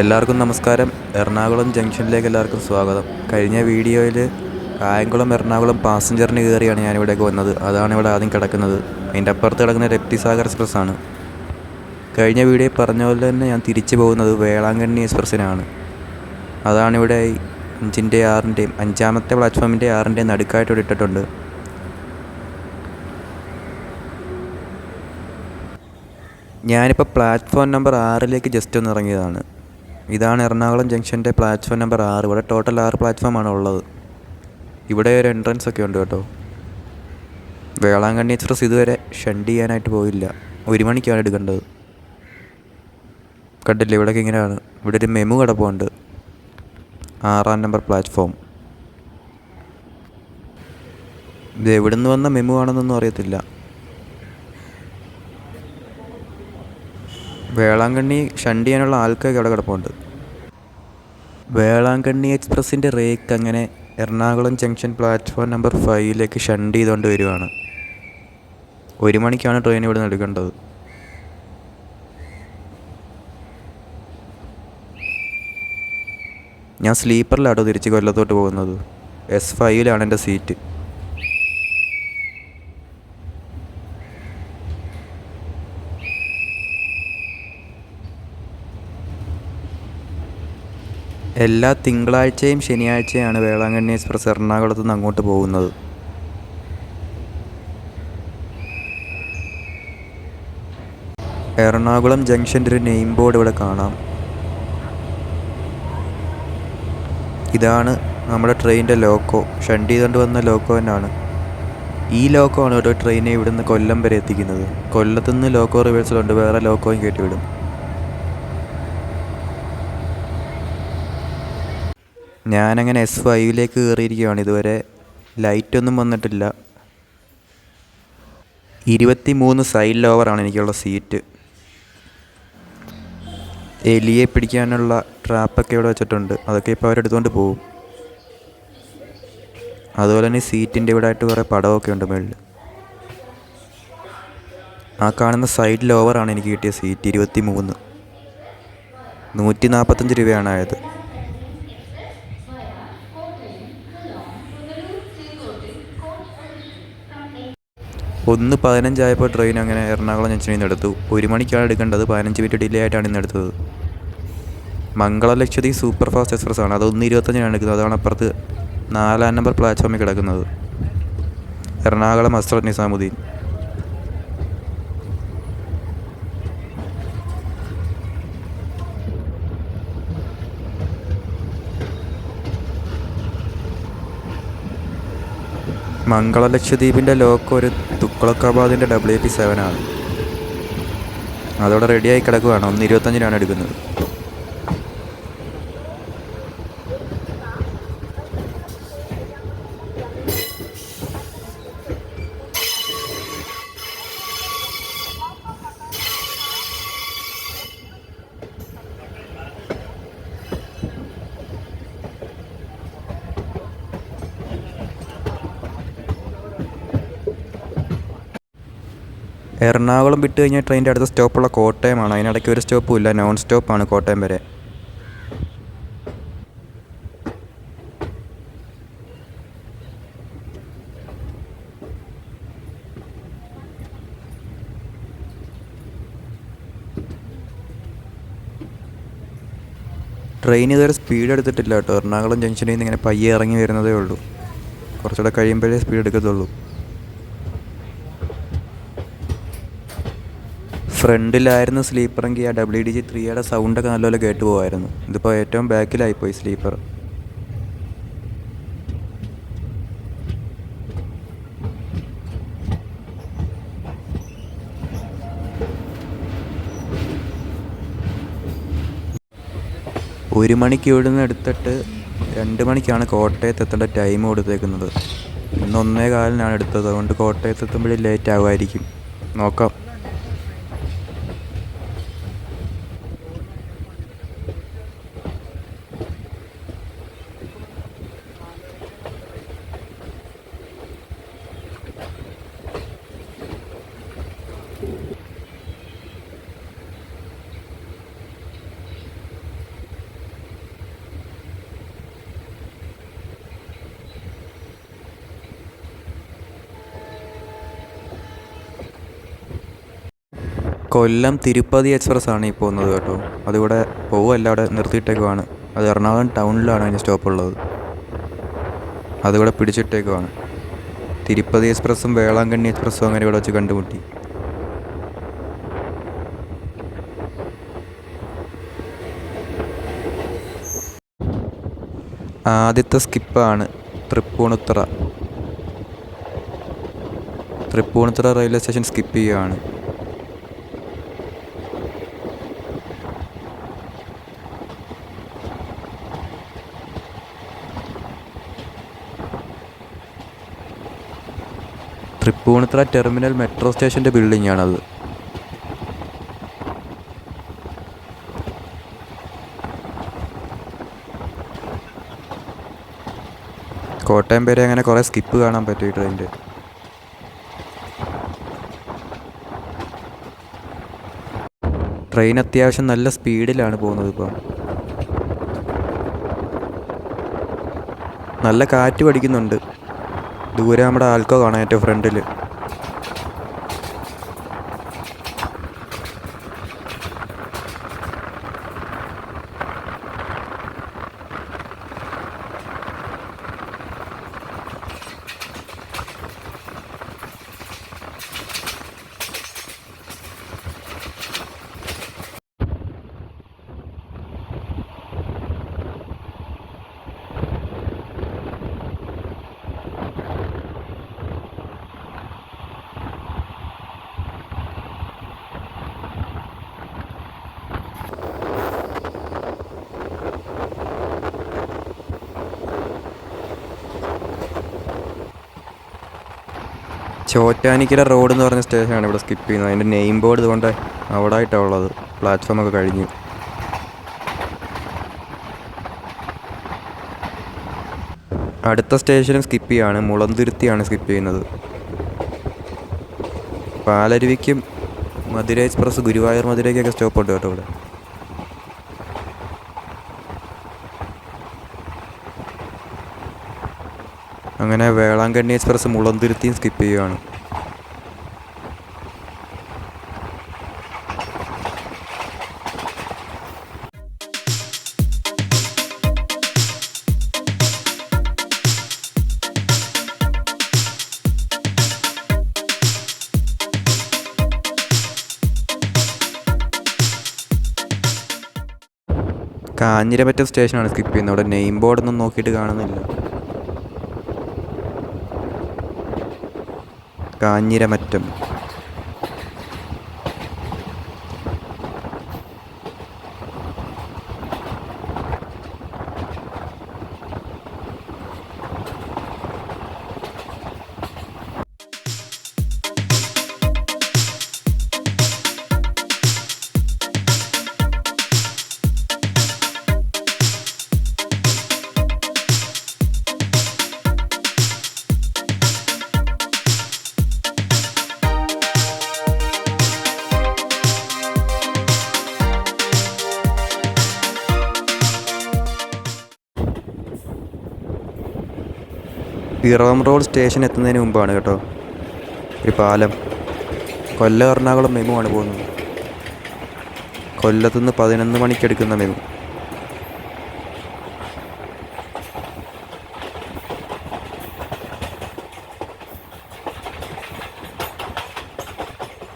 എല്ലാവർക്കും നമസ്കാരം. എറണാകുളം ജംഗ്ഷനിലേക്ക് എല്ലാവർക്കും സ്വാഗതം. കഴിഞ്ഞ വീഡിയോയിൽ കായംകുളം എറണാകുളം പാസഞ്ചറിന് കയറിയാണ് ഞാനിവിടേക്ക് വന്നത്. അതാണ് ഇവിടെ ആദ്യം കിടക്കുന്നത്. അതിൻ്റെ അപ്പുറത്ത് കിടക്കുന്ന രപ്തിസാഗർ എക്സ്പ്രസ് ആണ്. കഴിഞ്ഞ വീഡിയോയിൽ പറഞ്ഞ പോലെ തന്നെ ഞാൻ തിരിച്ചു പോകുന്നത് വേളാങ്കണ്ണി എക്സ്പ്രസ്സിനാണ്. അതാണിവിടെ 5-ൻ്റെയും 6-ൻ്റെയും 5-ാമത്തെ പ്ലാറ്റ്ഫോമിൻ്റെ 6-ൻ്റെയും നടുക്കായിട്ട് ഇവിടെ ഇട്ടിട്ടുണ്ട്. ഞാനിപ്പോൾ പ്ലാറ്റ്ഫോം നമ്പർ 6ലേക്ക് ജസ്റ്റ് ഒന്ന് ഇറങ്ങിയതാണ്. ഇതാണ് എറണാകുളം ജംഗ്ഷൻ്റെ പ്ലാറ്റ്ഫോം നമ്പർ 6. ഇവിടെ ടോട്ടൽ 6 പ്ലാറ്റ്ഫോമാണ് ഉള്ളത്. ഇവിടെ ഒരു എൻട്രൻസ് ഒക്കെ ഉണ്ട് കേട്ടോ. വേളാങ്കണ്ണി എക്സ്പ്രസ് ഇതുവരെ ഷണ്ട് ചെയ്യാനായിട്ട് പോയില്ല. 1 മണിക്കാണ് എടുക്കേണ്ടത്. കണ്ടില്ലേ, ഇവിടെയൊക്കെ ഇങ്ങനെയാണ്. ഇവിടെ ഒരു മെമു കിടപ്പുണ്ട്. 6-ാം നമ്പർ പ്ലാറ്റ്ഫോം. ഇത് എവിടെ നിന്ന് വന്ന മെമു ആണെന്നൊന്നും അറിയത്തില്ല. വേളാങ്കണ്ണി ഷണ്ട് ചെയ്യാനുള്ള ആൾക്കാർക്ക് അവിടെ കിടപ്പുണ്ട്. വേളാങ്കണ്ണി എക്സ്പ്രസിൻ്റെ റേക്ക് അങ്ങനെ എറണാകുളം ജംഗ്ഷൻ പ്ലാറ്റ്ഫോം നമ്പർ 5ലേക്ക് ഷണ്ട് ചെയ്തുകൊണ്ട് വരുവാണ്. 1 മണിക്കാണ് ട്രെയിൻ ഇവിടെ നിന്ന് എടുക്കേണ്ടത്. ഞാൻ സ്ലീപ്പറിലാട്ടോ തിരിച്ച് കൊല്ലത്തോട്ട് പോകുന്നത്. S5ലാണ് എൻ്റെ സീറ്റ്. എല്ലാ തിങ്കളാഴ്ചയും ശനിയാഴ്ചയാണ് വേളാങ്കണ്ണി എക്സ്പ്രസ് എറണാകുളത്ത് നിന്ന് അങ്ങോട്ട് പോകുന്നത്. എറണാകുളം ജംഗ്ഷൻ്റെ ഒരു നെയിം ബോർഡ് ഇവിടെ കാണാം. ഇതാണ് നമ്മുടെ ട്രെയിനിൻ്റെ ലോക്കോ. ഷണ്ട് ചെയ്തുകൊണ്ട് വന്ന ലോക്കോ തന്നെയാണ്. ഈ ലോക്കോ ആണ് കേട്ടോ ട്രെയിനെ ഇവിടുന്ന് കൊല്ലം വരെ എത്തിക്കുന്നത്. കൊല്ലത്തുനിന്ന് ലോക്കോ റിവേഴ്സിലുണ്ട്, വേറെ ലോക്കോയും കയറ്റിവിടും. ഞാനങ്ങനെ S5ലേക്ക് കയറിയിരിക്കുകയാണ്. ഇതുവരെ ലൈറ്റൊന്നും വന്നിട്ടില്ല. 23 സൈഡ് ലോവറാണ് എനിക്കുള്ള സീറ്റ്. എലിയെ പിടിക്കാനുള്ള ട്രാപ്പൊക്കെ ഇവിടെ വെച്ചിട്ടുണ്ട്. അതൊക്കെ ഇപ്പോൾ അവരെടുത്തുകൊണ്ട് പോകും. അതുപോലെ തന്നെ സീറ്റിൻ്റെ ഇവിടെ ആയിട്ട് കുറേ പടമൊക്കെ ഉണ്ട് മുകളിൽ. ആ കാണുന്ന സൈഡ് ലോവറാണ് എനിക്ക് കിട്ടിയ സീറ്റ്. 23. 145 രൂപയാണ് ആയത്. 1:15 ആയപ്പോൾ ട്രെയിൻ അങ്ങനെ എറണാകുളം ജംഗ്ഷനിൽ നിന്ന് എടുത്തു. 1 മണിക്കാണ് എടുക്കേണ്ടത്. 15 മിനിറ്റ് ഡിലേ ആയിട്ടാണ് ഇന്ന് എടുത്തത്. മംഗളം ലക്ഷദ്വീപ് സൂപ്പർ ഫാസ്റ്റ് എക്സ്പ്രസ് ആണ്. അത് 1:25 എടുക്കുന്നത്. അതാണ് അപ്പുറത്ത് 4-ാം നമ്പർ പ്ലാറ്റ്ഫോമിൽ കിടക്കുന്നത്. എറണാകുളം ഹസ്രത്ത് നിസാമുദ്ദീൻ. മംഗള ലക്ഷദ്വീപിൻ്റെ ലോക്കോ ഒരു തുഗ്ലക്കാബാദിൻ്റെ WP7 ആണ്. അതോടെ റെഡിയായി കിടക്കുകയാണ്. 1:25 എടുക്കുന്നത്. എറണാകുളം വിട്ട് കഴിഞ്ഞാൽ ട്രെയിനിൻ്റെ അടുത്ത സ്റ്റോപ്പുള്ള കോട്ടയമാണ്. അതിനിടയ്ക്ക് ഒരു സ്റ്റോപ്പും ഇല്ല. നോൺ സ്റ്റോപ്പാണ് കോട്ടയം വരെ. ട്രെയിൻ ഇതുവരെ സ്പീഡ് എടുത്തിട്ടില്ല കേട്ടോ. എറണാകുളം ജംഗ്ഷനിൽ നിന്ന് ഇങ്ങനെ പയ്യെ ഇറങ്ങി വരുന്നതേ ഉള്ളൂ. കുറച്ചുകൂടെ കഴിയുമ്പോഴേ സ്പീഡ് എടുക്കത്തുള്ളൂ. ഫ്രണ്ടിലായിരുന്നു സ്ലീപ്പറെങ്കിൽ ആ WDG3യുടെ സൗണ്ടൊക്കെ നല്ലപോലെ കേട്ട് പോകുമായിരുന്നു. ഇതിപ്പോൾ ഏറ്റവും ബാക്കിലായിപ്പോയി സ്ലീപ്പർ. ഒരു മണിക്ക് ഇവിടുന്ന് എടുത്തിട്ട് 2 മണിക്കാണ് കോട്ടയത്ത് എത്തേണ്ട ടൈം കൊടുത്തേക്കുന്നത്. ഇന്ന് 1:15 എടുത്തത്. അതുകൊണ്ട് കോട്ടയത്ത് എത്തുമ്പോഴേ ലേറ്റ് ആകുമായിരിക്കും. നോക്കാം. കൊല്ലം തിരുപ്പതി എക്സ്പ്രസ് ആണ് ഈ പോകുന്നത് കേട്ടോ. അതിവിടെ പോവുമല്ല, അവിടെ നിർത്തിയിട്ടേക്കുവാണ്. അത് എറണാകുളം ടൗണിലാണ് അതിൻ്റെ സ്റ്റോപ്പുള്ളത്. അതിവിടെ പിടിച്ചിട്ടേക്കുവാണ്. തിരുപ്പതി എക്സ്പ്രസ്സും വേളാങ്കണ്ണി എക്സ്പ്രസ്സും അങ്ങനെ ഇവിടെ വെച്ച് കണ്ടുമുട്ടി. ആദ്യത്തെ സ്കിപ്പാണ് Tripunithura. Tripunithura railway station skip ചെയ്യുകയാണ്. തൃപ്പൂണിത്തുറ ടെർമിനൽ മെട്രോ സ്റ്റേഷൻ്റെ ബിൽഡിംഗ് ആണത്. കോട്ടയം വരെ അങ്ങനെ കുറേ സ്കിപ്പ് കാണാൻ പറ്റും ഈ ട്രെയിനിൻ്റെ. ട്രെയിൻ അത്യാവശ്യം നല്ല സ്പീഡിലാണ് പോകുന്നത്. ഇപ്പം നല്ല കാറ്റ് പഠിക്കുന്നുണ്ട്. ദൂരെ നമ്മുടെ ആൽക്കോ കാണാം ഏറ്റവും ഫ്രണ്ടിൽ. ചോറ്റാനിക്കര റോഡ് എന്ന് പറഞ്ഞ സ്റ്റേഷനാണ് ഇവിടെ സ്കിപ്പ് ചെയ്യുന്നത്. അതിൻ്റെ നെയിം ബോർഡ് ഇതുകൊണ്ട് അവിടെ ആയിട്ടാണ് ഉള്ളത്. പ്ലാറ്റ്ഫോമൊക്കെ കഴിഞ്ഞു. അടുത്ത സ്റ്റേഷനും സ്കിപ്പ് ചെയ്യുകയാണ്. മുളന്തുരുത്തിയാണ് സ്കിപ്പ് ചെയ്യുന്നത്. പാലരുവിക്കും മധുര എക്സ്പ്രസ് ഗുരുവായൂർ മധുരയ്ക്കൊക്കെ സ്റ്റോപ്പ് ഉണ്ട് കേട്ടോ ഇവിടെ. അങ്ങനെ വേളാങ്കണ്ണി എക്സ്പ്രസ് മുളന്തുരുത്തിയും സ്കിപ്പ് ചെയ്യുകയാണ്. കാഞ്ഞിരമറ്റം സ്റ്റേഷനാണ് സ്കിപ്പ് ചെയ്യുന്നത്. അവിടെ നെയിം ബോർഡൊന്നും നോക്കിയിട്ട് കാണുന്നില്ല. കാഞ്ഞിരമറ്റം. പിറവം റോഡ് സ്റ്റേഷൻ എത്തുന്നതിന് മുമ്പാണ് കേട്ടോ ഒരു പാലം. കൊല്ലം എറണാകുളം മെമു ആണ് പോകുന്നത്. കൊല്ലത്തുനിന്ന് 11 മണിക്ക് എടുക്കുന്ന മെമു.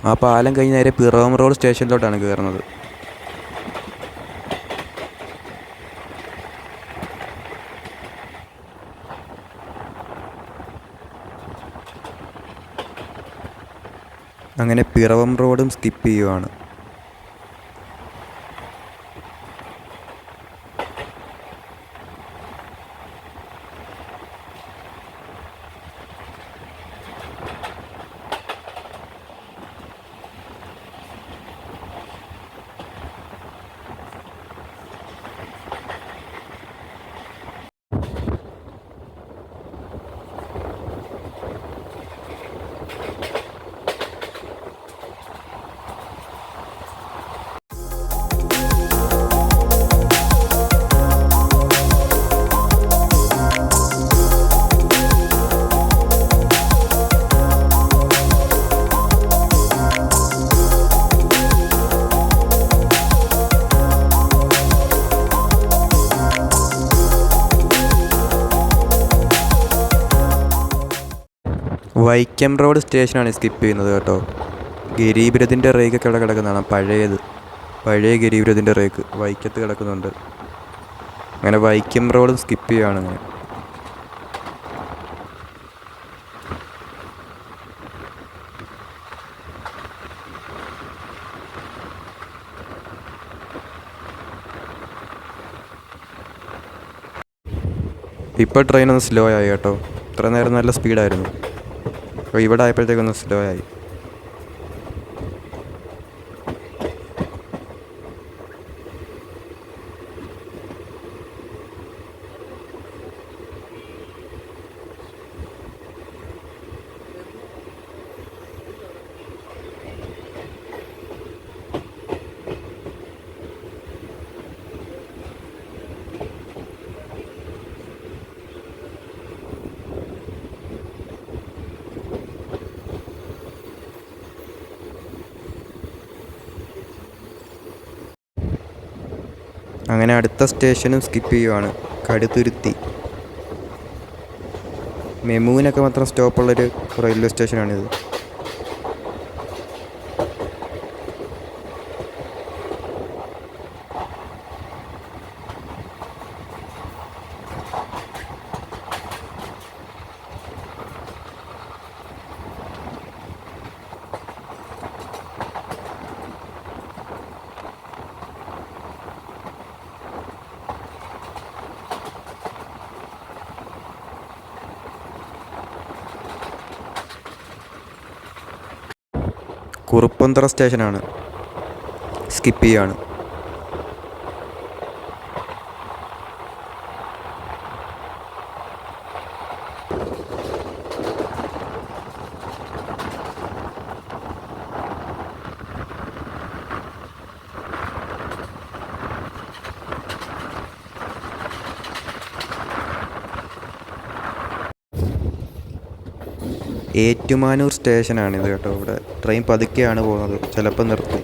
ആ പാലം കഴിഞ്ഞ് നേരെ പിറവം റോഡ് സ്റ്റേഷനിലോട്ടാണ് കയറുന്നത്. അങ്ങനെ പിറവം റോഡും സ്കിപ്പ് ചെയ്യുവാണ്. വൈക്കം റോഡ് സ്റ്റേഷനാണ് സ്കിപ്പ് ചെയ്യുന്നത് കേട്ടോ. ഗരീബുരത്തിൻ്റെ റേക്കൊക്കെ അവിടെ കിടക്കുന്നതാണ്, പഴയ ഗരീബുരത്തിൻ്റെ റേക്ക് വൈക്കത്ത് കിടക്കുന്നുണ്ട്. അങ്ങനെ വൈക്കം റോഡ് സ്കിപ്പ് ചെയ്യുകയാണ്. അങ്ങനെ ഇപ്പോൾ ട്രെയിനൊന്ന് സ്ലോ ആയി കേട്ടോ. ഇത്ര നേരം നല്ല സ്പീഡായിരുന്നു, അപ്പോൾ ഇവിടെ ആയപ്പോഴത്തേക്കൊന്ന് സ്ലോ ആയി. അങ്ങനെ അടുത്ത സ്റ്റേഷനും സ്കിപ്പ് ചെയ്യുവാണ്, കടുത്തുരുത്തി. മെമുവിനൊക്കെ മാത്രം സ്റ്റോപ്പുള്ളൊരു റെയിൽവേ സ്റ്റേഷനാണിത്. കുറുപ്പന്തറ സ്റ്റേഷനാണ്, സ്കിപ്പ് ചെയ്യുകയാണ്. ഏറ്റുമാനൂർ സ്റ്റേഷനാണിത് കേട്ടോ. ഇവിടെ ട്രെയിൻ പതുക്കെയാണ് പോകുന്നത്, ചിലപ്പോൾ നിർത്തും.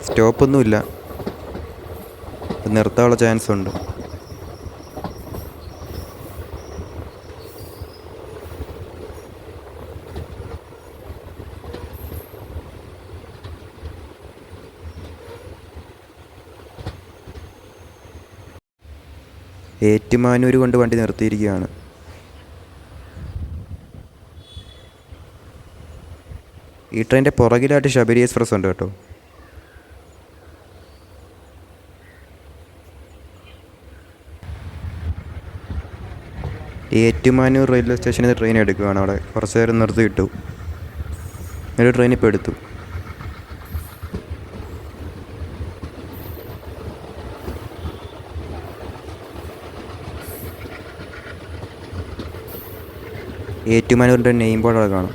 സ്റ്റോപ്പൊന്നുമില്ല, നിർത്താനുള്ള ചാൻസ് ഉണ്ട്. ഏറ്റുമാനൂർ കൊണ്ട് വണ്ടി നിർത്തിയിരിക്കുകയാണ്. ഈ ട്രെയിനിൻ്റെ പുറകിലായിട്ട് ശബരി എക്സ്പ്രസ് ഉണ്ട് കേട്ടോ. ഏറ്റുമാനൂർ റെയിൽവേ സ്റ്റേഷനിൽ നിന്ന് ട്രെയിൻ എടുക്കുകയാണ്. അവിടെ കുറച്ച് നേരം നിർത്തി കിട്ടു, ഒരു ട്രെയിൻ ഇപ്പോൾ എടുത്തു. ഏറ്റുമാനൂരിൻ്റെ നെയിം ബോർഡ് അവിടെ കാണാം.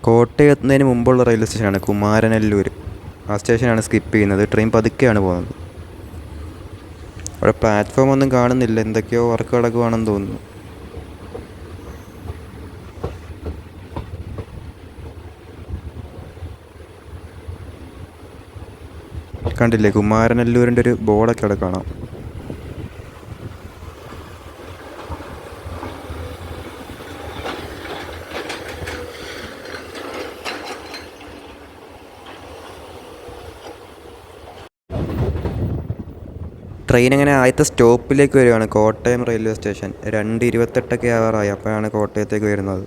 കോട്ടയം എത്തുന്നതിന് മുമ്പുള്ള റെയിൽവേ സ്റ്റേഷനാണ് കുമാരനല്ലൂർ. ആ സ്റ്റേഷനാണ് സ്കിപ്പ് ചെയ്യുന്നത്. ട്രെയിൻ പതുക്കെയാണ് പോകുന്നത്. അവിടെ പ്ലാറ്റ്ഫോം ഒന്നും കാണുന്നില്ല, എന്തൊക്കെയോ വർക്ക് നടക്കുവാണെന്ന് തോന്നുന്നു. കണ്ടില്ലേ, കുമാരനല്ലൂരിൻ്റെ ഒരു ബോർഡൊക്കെ അവിടെ കാണാം. ട്രെയിൻ അങ്ങനെ ആദ്യത്തെ സ്റ്റോപ്പിലേക്ക് വരികയാണ്, കോട്ടയം റെയിൽവേ സ്റ്റേഷൻ. 2:28 ആവാറായി, അപ്പോഴാണ് കോട്ടയത്തേക്ക് വരുന്നത്.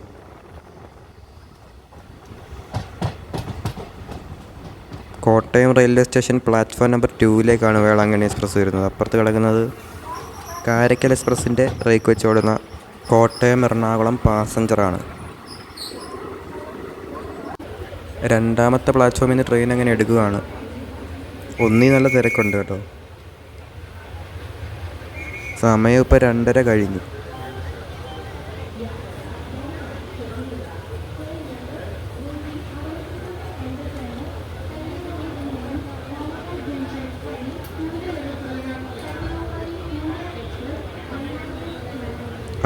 Kottayam railway station platform number 2ലേക്കാണ് വേളാങ്കണ്ണി എക്സ്പ്രസ് വരുന്നത്. അപ്പുറത്ത് കിടക്കുന്നത് കാരക്കൽ എക്സ്പ്രസിൻ്റെ റേക്ക് വെച്ച് ഓടുന്ന കോട്ടയം എറണാകുളം പാസഞ്ചറാണ്. രണ്ടാമത്തെ പ്ലാറ്റ്ഫോമിൽ നിന്ന് ട്രെയിൻ അങ്ങനെ എടുക്കുകയാണ്. നല്ല തിരക്കുണ്ട് കേട്ടോ. സമയം ഇപ്പോൾ 2:30 കഴിഞ്ഞു.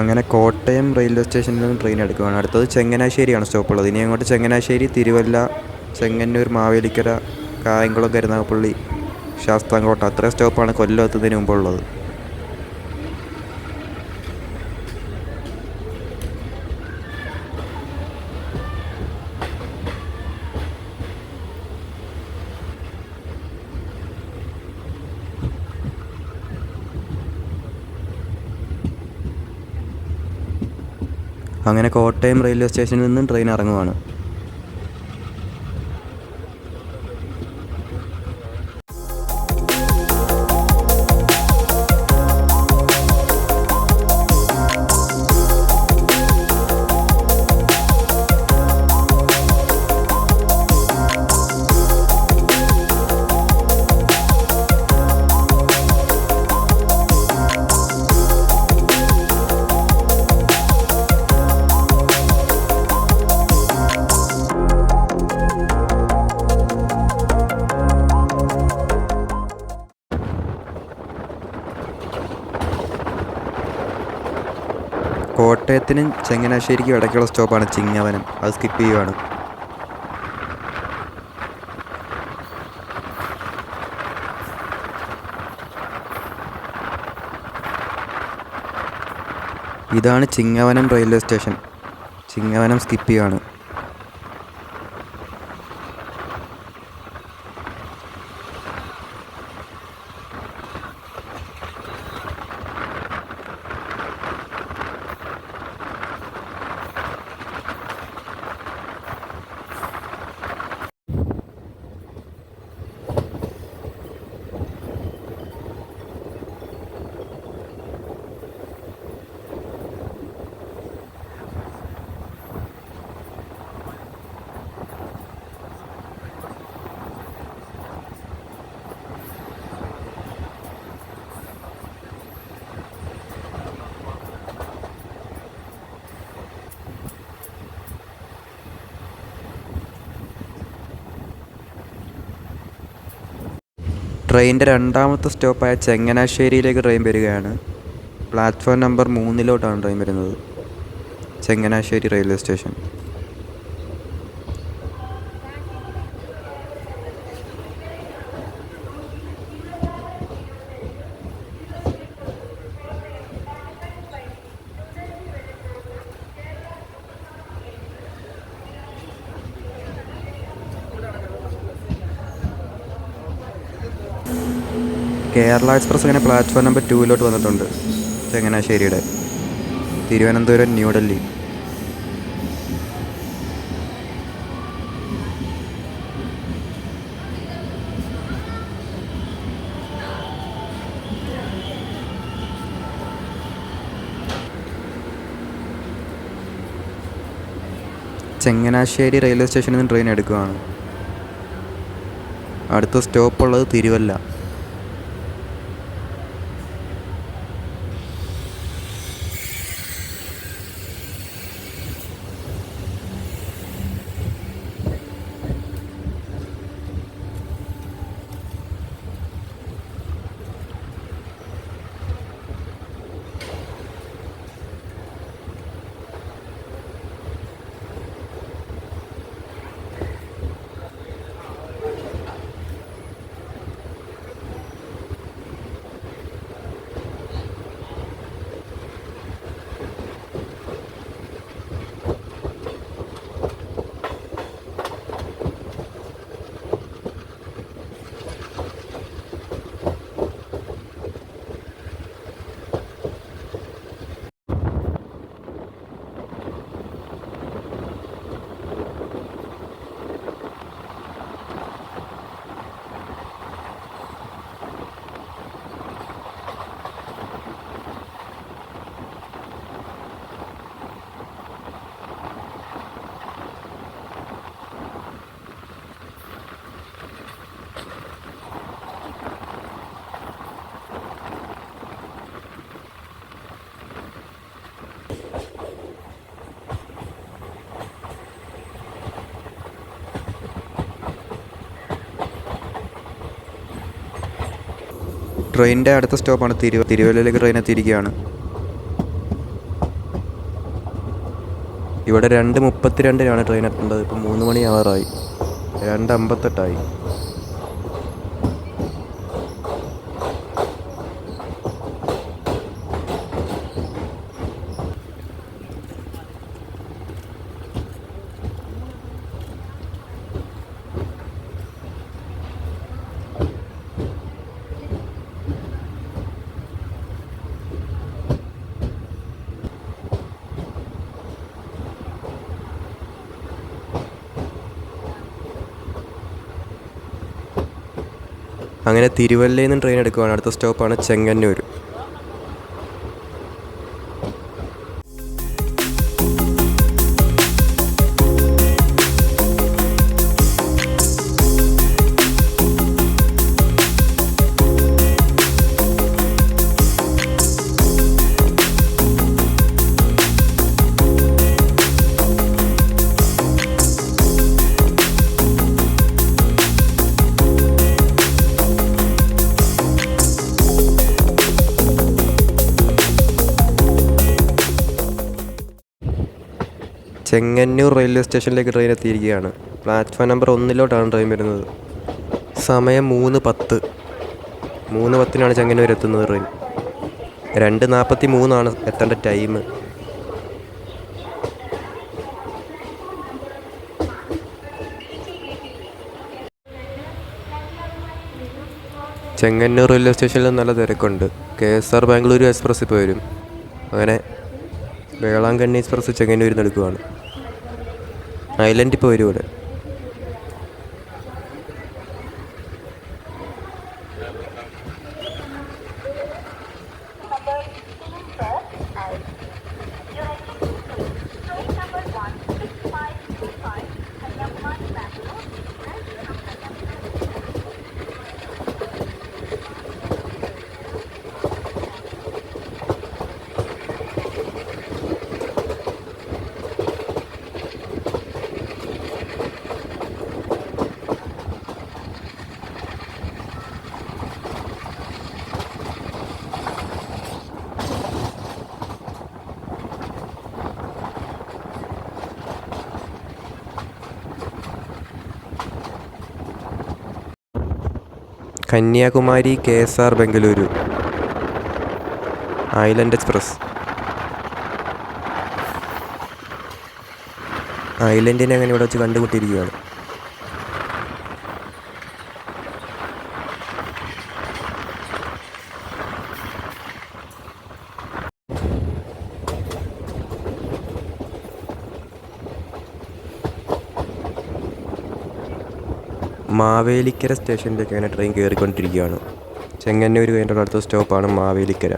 അങ്ങനെ കോട്ടയം റെയിൽവേ സ്റ്റേഷനിൽ നിന്ന് ട്രെയിൻ എടുക്കുകയാണ്. അടുത്തത് ചങ്ങനാശ്ശേരിയാണ് സ്റ്റോപ്പുള്ളത്. ഇനി അങ്ങോട്ട് ചങ്ങനാശ്ശേരി, തിരുവല്ല, ചെങ്ങന്നൂർ, മാവേലിക്കര, കായംകുളം, കരുനാഗപ്പള്ളി, ശാസ്താംകോട്ട, അത്രയും സ്റ്റോപ്പാണ് കൊല്ലം എത്തുന്നതിന് മുമ്പുള്ളത്. അങ്ങനെ കോട്ടയം റെയിൽവേ സ്റ്റേഷനിൽ നിന്നും ട്രെയിൻ ഇറങ്ങുവാണ്. കോട്ടയത്തിനും ചങ്ങനാശ്ശേരിക്കും ഇടയ്ക്കുള്ള സ്റ്റോപ്പാണ് ചിങ്ങവനം. അത് സ്കിപ്പ് ചെയ്യുവാണ്. ഇതാണ് Chingavanam railway station. Chingavanam skip ചെയ്യുവാണ്. ട്രെയിനിൻ്റെ രണ്ടാമത്തെ സ്റ്റോപ്പായ ചങ്ങനാശ്ശേരിയിലേക്ക് ട്രെയിൻ വരികയാണ്. പ്ലാറ്റ്ഫോം നമ്പർ 3 ട്രെയിൻ വരുന്നത്. Changanassery railway station. Kerala express അങ്ങനെ പ്ലാറ്റ്ഫോം നമ്പർ 2 വന്നിട്ടുണ്ട്. ചങ്ങനാശ്ശേരിയുടെ തിരുവനന്തപുരം, ന്യൂഡൽഹി. ചങ്ങനാശ്ശേരി റെയിൽവേ സ്റ്റേഷനിൽ നിന്ന് ട്രെയിൻ എടുക്കുകയാണ്. അടുത്ത സ്റ്റോപ്പുള്ളത് തിരുവല്ല. ട്രെയിനിൻ്റെ അടുത്ത സ്റ്റോപ്പാണ് തിരുവല്ലയിലേക്ക് ട്രെയിൻ എത്തിയിരിക്കുകയാണ്. ഇവിടെ 2:32-നാണ് ട്രെയിൻ എത്തേണ്ടത്. ഇപ്പോൾ 3 മണിയാവാറായി. 2:58 അങ്ങനെ തിരുവല്ലയിൽ നിന്ന് ട്രെയിൻ എടുക്കുകയാണ്. അടുത്ത സ്റ്റോപ്പാണ് ചെങ്ങന്നൂർ. ചെങ്ങന്നൂർ റെയിൽവേ സ്റ്റേഷനിലേക്ക് ട്രെയിൻ എത്തിയിരിക്കുകയാണ്. പ്ലാറ്റ്ഫോം നമ്പർ 1-ലോട്ടാണ് ട്രെയിൻ വരുന്നത്. സമയം 3:10. 3:10-നാണ് ചെങ്ങന്നൂർ എത്തുന്നത് ട്രെയിൻ. 2:43 എത്തേണ്ട ടൈം. ചെങ്ങന്നൂർ റെയിൽവേ സ്റ്റേഷനിൽ നല്ല തിരക്കുണ്ട്. KSR ബാംഗ്ലൂരു എക്സ്പ്രസ് ഇപ്പോൾ വരും. അങ്ങനെ വേളാങ്കണ്ണി എക്സ്പ്രസ് ചെങ്ങന്നൂരിൽ നിന്ന് എടുക്കുകയാണ്. ഐലൻഡ് ഇപ്പോൾ വരും ഇവിടെ. Kanyakumari KSR Bengaluru island express. ഐലൻഡിനെ അങ്ങനെ ഇവിടെ വെച്ച് കണ്ടുമുട്ടിയിരിക്കുകയാണ്. മാവേലിക്കര സ്റ്റേഷനിലേക്ക് അങ്ങനെ ട്രെയിൻ കയറിക്കൊണ്ടിരിക്കുകയാണ്. ചെങ്ങന്നൂർ കഴിഞ്ഞിട്ടുള്ള അടുത്ത സ്റ്റോപ്പാണ് മാവേലിക്കര.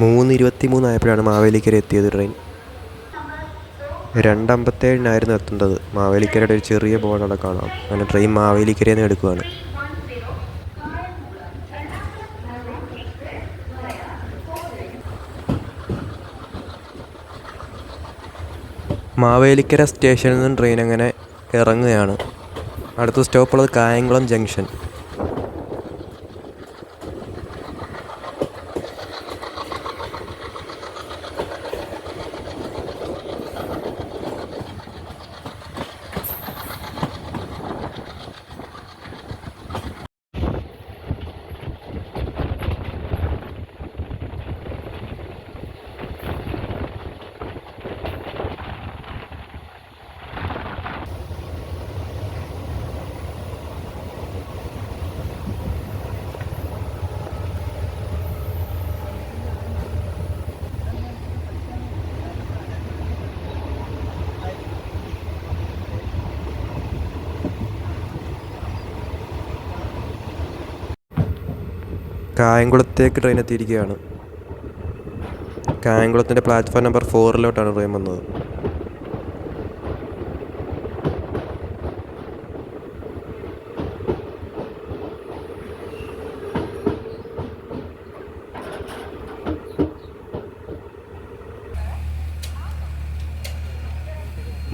മൂന്ന് 23 ആയപ്പോഴാണ് മാവേലിക്കര എത്തിയത് ട്രെയിൻ. 2:57-നായിരുന്നു എത്തേണ്ടത്. മാവേലിക്കരയുടെ ഒരു ചെറിയ ബോർഡ് അവിടെ കാണാം. അങ്ങനെ ട്രെയിൻ മാവേലിക്കരയിൽ നിന്ന് എടുക്കുകയാണ്. മാവേലിക്കര സ്റ്റേഷനിൽ നിന്നും ട്രെയിൻ അങ്ങനെ ഇറങ്ങുകയാണ്. അടുത്ത സ്റ്റോപ്പുള്ളത് കായംകുളം ജംഗ്ഷൻ. കായംകുളത്തേക്ക് ട്രെയിൻ എത്തിയിരിക്കുകയാണ്. കായംകുളത്തിൻ്റെ പ്ലാറ്റ്ഫോം നമ്പർ 4-ലോട്ടാണ് ട്രെയിൻ വന്നത്.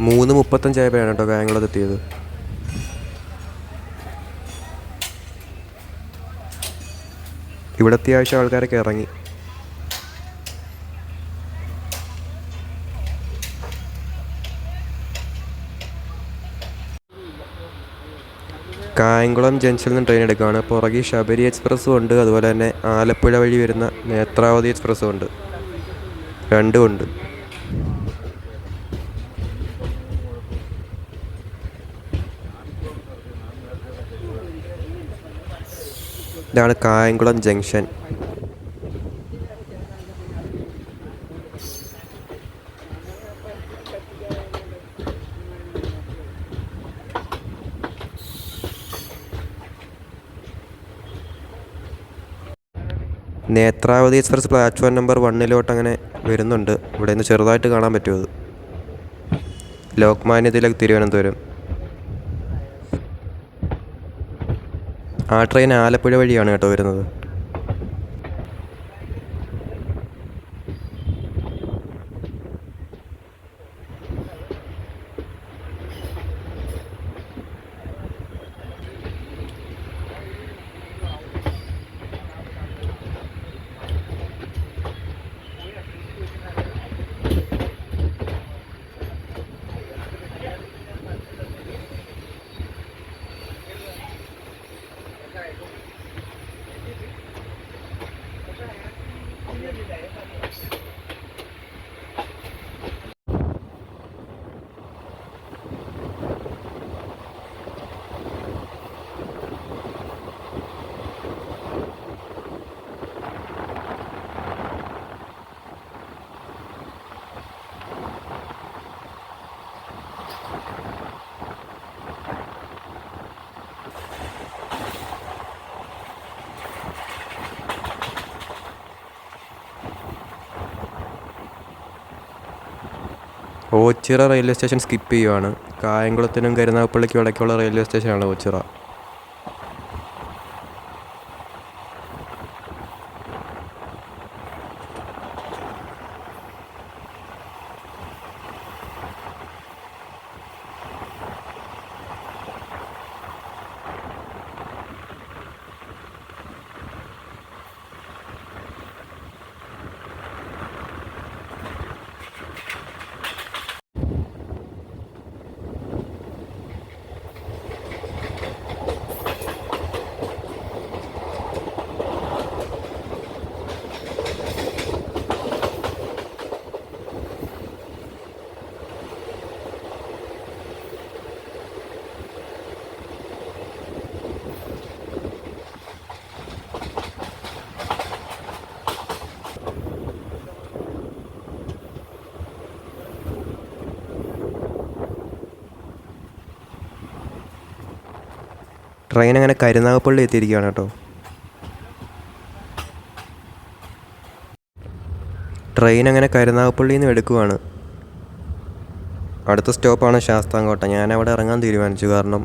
3:35 കേട്ടോ കായംകുളത്ത് എത്തിയത്. ഇവിടെ അത്യാവശ്യം ആൾക്കാരൊക്കെ ഇറങ്ങി. കായംകുളം ജംഗ്ഷനിൽ നിന്ന് ട്രെയിൻ എടുക്കുകയാണ്. പുറകിൽ ശബരി എക്സ്പ്രസ്സും ഉണ്ട്, അതുപോലെ തന്നെ ആലപ്പുഴ വഴി വരുന്ന നേത്രാവതി എക്സ്പ്രസ്സും ഉണ്ട്. രണ്ടും ഉണ്ട്. ഇതാണ് Kayamkulam junction. Netravati express platform number 1 അങ്ങനെ വരുന്നുണ്ട്. ഇവിടെ നിന്ന് ചെറുതായിട്ട് കാണാൻ പറ്റുമത്. ലോക്മാന്യ തിലക് തിരുവനന്തപുരം. ആ ട്രെയിൻ ആലപ്പുഴ വഴിയാണ് കേട്ടോ വരുന്നത്. ഓച്ചിറ റെയിൽവേ സ്റ്റേഷൻ സ്കിപ്പ് ചെയ്യുവാണ്. കായംകുളത്തിനും കരുനാഗപ്പള്ളിക്കും ഇടയ്ക്കുള്ള റെയിൽവേ സ്റ്റേഷനാണ് ഓച്ചിറ. ട്രെയിൻ അങ്ങനെ കരുനാഗപ്പള്ളി എത്തിയിരിക്കുകയാണ് കേട്ടോ. ട്രെയിൻ അങ്ങനെ കരുനാഗപ്പള്ളിയിൽ നിന്ന് എടുക്കുവാണ്. അടുത്ത സ്റ്റോപ്പാണ് ശാസ്താംകോട്ട. ഞാനവിടെ ഇറങ്ങാൻ തീരുമാനിച്ചു. കാരണം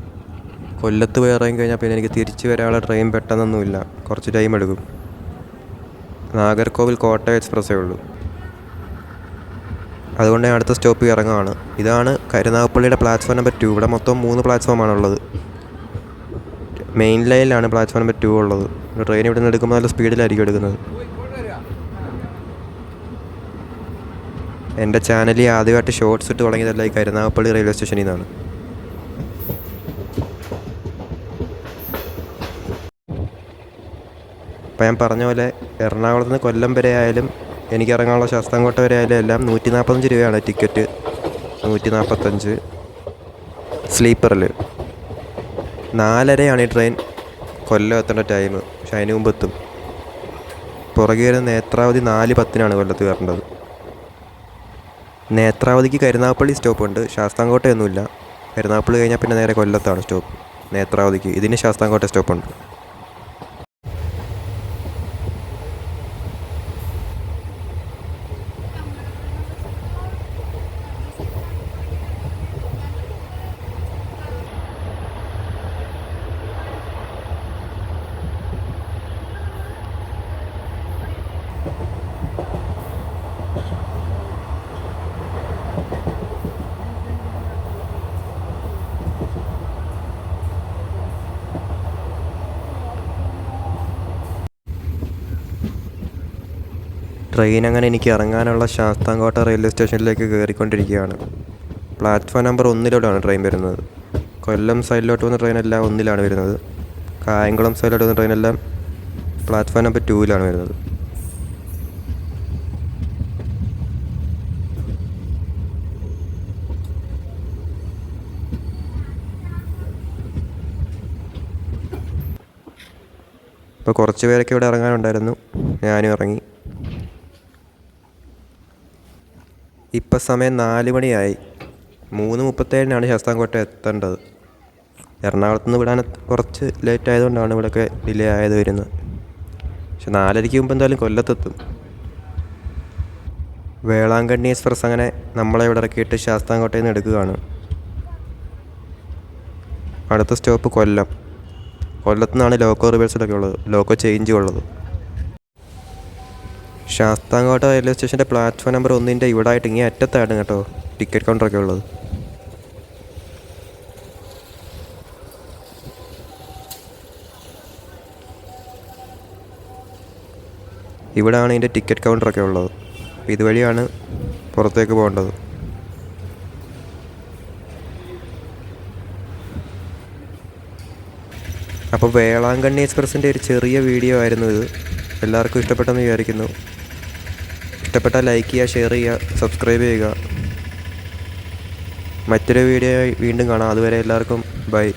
കൊല്ലത്ത് പോയി ഇറങ്ങി കഴിഞ്ഞാൽ പിന്നെ എനിക്ക് തിരിച്ച് വരാനുള്ള ട്രെയിൻ പെട്ടെന്നൊന്നുമില്ല, കുറച്ച് ടൈം എടുക്കും. നാഗർകോവിൽ കോട്ടയം എക്സ്പ്രസ്സേ ഉള്ളൂ. അതുകൊണ്ട് ഞാൻ അടുത്ത സ്റ്റോപ്പിൽ ഇറങ്ങുകയാണ്. ഇതാണ് കരുനാഗപ്പള്ളിയുടെ പ്ലാറ്റ്ഫോം നമ്പർ 2. ഇവിടെ മൊത്തം 3 പ്ലാറ്റ്ഫോമാണുള്ളത്. മെയിൻ ലൈനിലാണ് പ്ലാറ്റ്ഫോം നമ്പർ 2 ഉള്ളത്. ട്രെയിൻ ഇവിടെ നിന്ന് എടുക്കുമ്പോൾ നല്ല സ്പീഡിലായിരിക്കും എടുക്കുന്നത്. എൻ്റെ ചാനലിൽ ആദ്യമായിട്ട് ഷോർട്സ് ഇട്ട് തുടങ്ങിയതല്ല ഈ കരുനാഗപ്പള്ളി റെയിൽവേ സ്റ്റേഷനിൽ നിന്നാണ്. അപ്പോൾ ഞാൻ പറഞ്ഞ പോലെ എറണാകുളത്ത് നിന്ന് കൊല്ലം വരെ ആയാലും എനിക്ക് ഇറങ്ങാനുള്ള ശാസ്താംകോട്ട വരെ ആയാലും എല്ലാം 145 രൂപയാണ് ടിക്കറ്റ്. 145 സ്ലീപ്പറിൽ. 4:30 ഈ ട്രെയിൻ കൊല്ലം എത്തേണ്ട ടൈം. പക്ഷെ അതിന് മുമ്പ് എത്തും. പുറകെ വരുന്ന നേത്രാവതി 4:10 കൊല്ലത്ത് കയറേണ്ടത്. നേത്രാവതിക്ക് കരുനാഗപ്പള്ളി സ്റ്റോപ്പുണ്ട്, ശാസ്താംകോട്ടയൊന്നുമില്ല. കരുനാഗപ്പള്ളി കഴിഞ്ഞാൽ പിന്നെ നേരെ കൊല്ലത്താണ് സ്റ്റോപ്പ്. നേത്രാവതിക്ക് ഇതിന് ശാസ്താംകോട്ട സ്റ്റോപ്പുണ്ട്. ട്രെയിൻ അങ്ങനെ എനിക്ക് ഇറങ്ങാനുള്ള ശാസ്താംകോട്ട റെയിൽവേ സ്റ്റേഷനിലേക്ക് കയറിക്കൊണ്ടിരിക്കുകയാണ്. പ്ലാറ്റ്ഫോം നമ്പർ 1 ട്രെയിൻ വരുന്നത്. കൊല്ലം സൈഡിലോട്ട് വന്ന ട്രെയിനെല്ലാം 1 വരുന്നത്. കായംകുളം സൈഡിലോട്ട് വന്ന ട്രെയിനെല്ലാം പ്ലാറ്റ്ഫോം നമ്പർ 2 വരുന്നത്. ഇപ്പോൾ കുറച്ച് പേരൊക്കെ ഇവിടെ ഇറങ്ങാനുണ്ടായിരുന്നു. ഞാനും ഇറങ്ങി. ഇപ്പം സമയം 4 മണിയായി. 3:37 ശാസ്താംകോട്ട എത്തേണ്ടത്. എറണാകുളത്ത് നിന്ന് വിടാൻ കുറച്ച് ലേറ്റ് ആയതുകൊണ്ടാണ് ഇവിടെയൊക്കെ ഡിലേ ആയത് വരുന്നത്. പക്ഷെ 4:30 മുമ്പ് എന്തായാലും കൊല്ലത്തെത്തും. വേളാങ്കണ്ണി എക്സ്പ്രസ് അങ്ങനെ നമ്മളെ ഇവിടെ ഇറക്കിയിട്ട് ശാസ്താംകോട്ടയിൽ നിന്ന് എടുക്കുകയാണ്. അടുത്ത സ്റ്റോപ്പ് കൊല്ലം. കൊല്ലത്തു നിന്നാണ് ലോക്കോ റിവേഴ്സലൊക്കെ ഉള്ളത്, ലോക്കോ ചേഞ്ചും ഉള്ളത്. ശാസ്താംകോട്ട റെയിൽവേ സ്റ്റേഷൻ്റെ പ്ലാറ്റ്ഫോം നമ്പർ 1 ഇവിടെ ആയിട്ട് ഇങ്ങനെ അറ്റത്തായിരുന്നു കേട്ടോ ടിക്കറ്റ് കൗണ്ടറൊക്കെ ഉള്ളത്. ഇവിടെയാണ് ഇതിൻ്റെ ടിക്കറ്റ് കൗണ്ടറൊക്കെ ഉള്ളത്. ഇതുവഴിയാണ് പുറത്തേക്ക് പോകേണ്ടത്. അപ്പോൾ വേളാങ്കണ്ണി എക്സ്പ്രസിൻ്റെ ഒരു ചെറിയ വീഡിയോ ആയിരുന്നു ഇത്. എല്ലാവർക്കും ഇഷ്ടപ്പെട്ടെന്ന് വിചാരിക്കുന്നു. ഇഷ്ടപ്പെട്ടാൽ ലൈക്ക് ചെയ്യുക, ഷെയർ ചെയ്യുക, സബ്സ്ക്രൈബ് ചെയ്യുക. മറ്റൊരു വീഡിയോ വീണ്ടും കാണാം. അതുവരെ എല്ലാവർക്കും ബൈ.